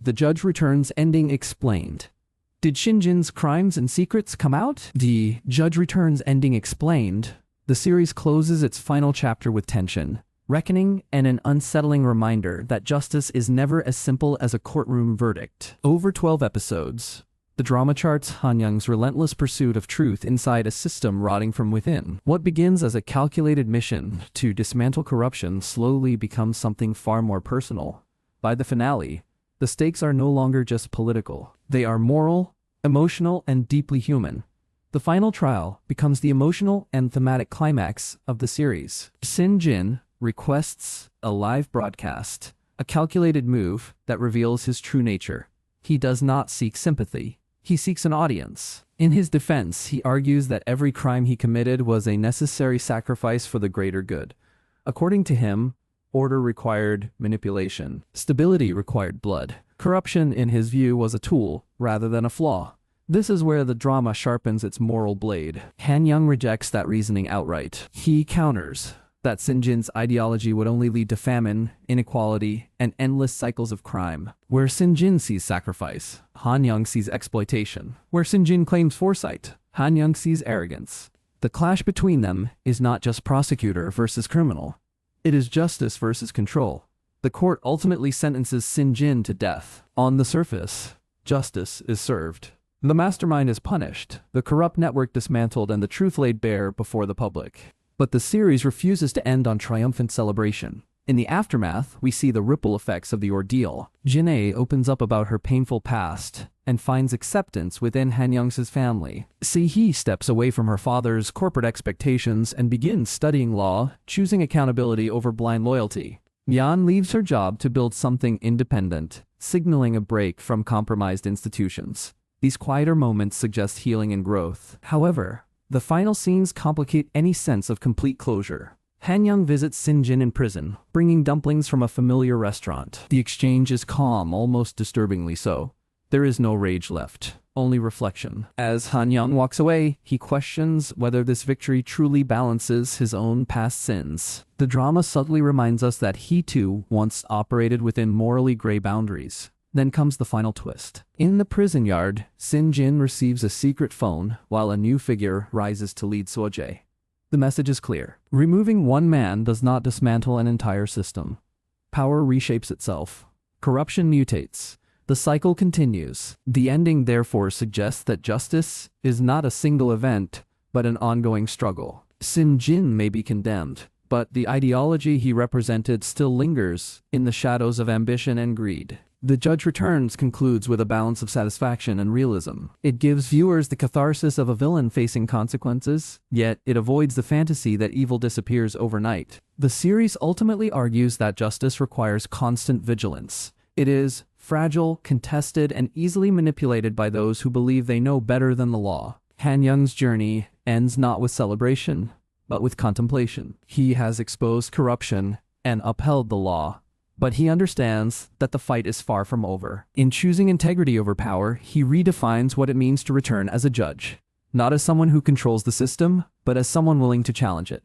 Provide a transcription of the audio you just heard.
The Judge Returns ending explained. Did Shin Jin's crimes and secrets come out? The Judge Returns ending explained. The series closes its final chapter with tension, reckoning, and an unsettling reminder that justice is never as simple as a courtroom verdict. Over 12 episodes, the drama charts Han Young's relentless pursuit of truth inside a system rotting from within. What begins as a calculated mission to dismantle corruption slowly becomes something far more personal. By the finale, the stakes are no longer just political. They are moral, emotional, and deeply human. The final trial becomes the emotional and thematic climax of the series. Shin Jin requests a live broadcast, a calculated move that reveals his true nature. He does not seek sympathy. He seeks an audience. In his defense, he argues that every crime he committed was a necessary sacrifice for the greater good. According to him, order required manipulation. Stability required blood. Corruption, in his view, was a tool rather than a flaw. This is where the drama sharpens its moral blade. Han Young rejects that reasoning outright. He counters that Shin Jin's ideology would only lead to famine, inequality, and endless cycles of crime. Where Shin Jin sees sacrifice, Han Young sees exploitation. Where Shin Jin claims foresight, Han Young sees arrogance. The clash between them is not just prosecutor versus criminal. It is justice versus control. The court ultimately sentences Shin Jin to death. On the surface, justice is served. The mastermind is punished, the corrupt network dismantled, and the truth laid bare before the public. But the series refuses to end on triumphant celebration. In the aftermath, we see the ripple effects of the ordeal. Jin-ae opens up about her painful past and finds acceptance within Han Young's family. Si-hee steps away from her father's corporate expectations and begins studying law, choosing accountability over blind loyalty. Yan leaves her job to build something independent, signaling a break from compromised institutions. These quieter moments suggest healing and growth. However, the final scenes complicate any sense of complete closure. Han Young visits Shin Jin in prison, bringing dumplings from a familiar restaurant. The exchange is calm, almost disturbingly so. There is no rage left, only reflection. As Han Young walks away, he questions whether this victory truly balances his own past sins. The drama subtly reminds us that he too once operated within morally gray boundaries. Then comes the final twist. In the prison yard, Shin Jin receives a secret phone while a new figure rises to lead Sojae. The message is clear. Removing one man does not dismantle an entire system. Power reshapes itself. Corruption mutates. The cycle continues. The ending therefore suggests that justice is not a single event, but an ongoing struggle. Shin Jin may be condemned, but the ideology he represented still lingers in the shadows of ambition and greed. The Judge Returns concludes with a balance of satisfaction and realism. It gives viewers the catharsis of a villain facing consequences, yet it avoids the fantasy that evil disappears overnight. The series ultimately argues that justice requires constant vigilance. It is fragile, contested, and easily manipulated by those who believe they know better than the law. Han Young's journey ends not with celebration, but with contemplation. He has exposed corruption and upheld the law, but he understands that the fight is far from over. In choosing integrity over power, he redefines what it means to return as a judge, not as someone who controls the system, but as someone willing to challenge it.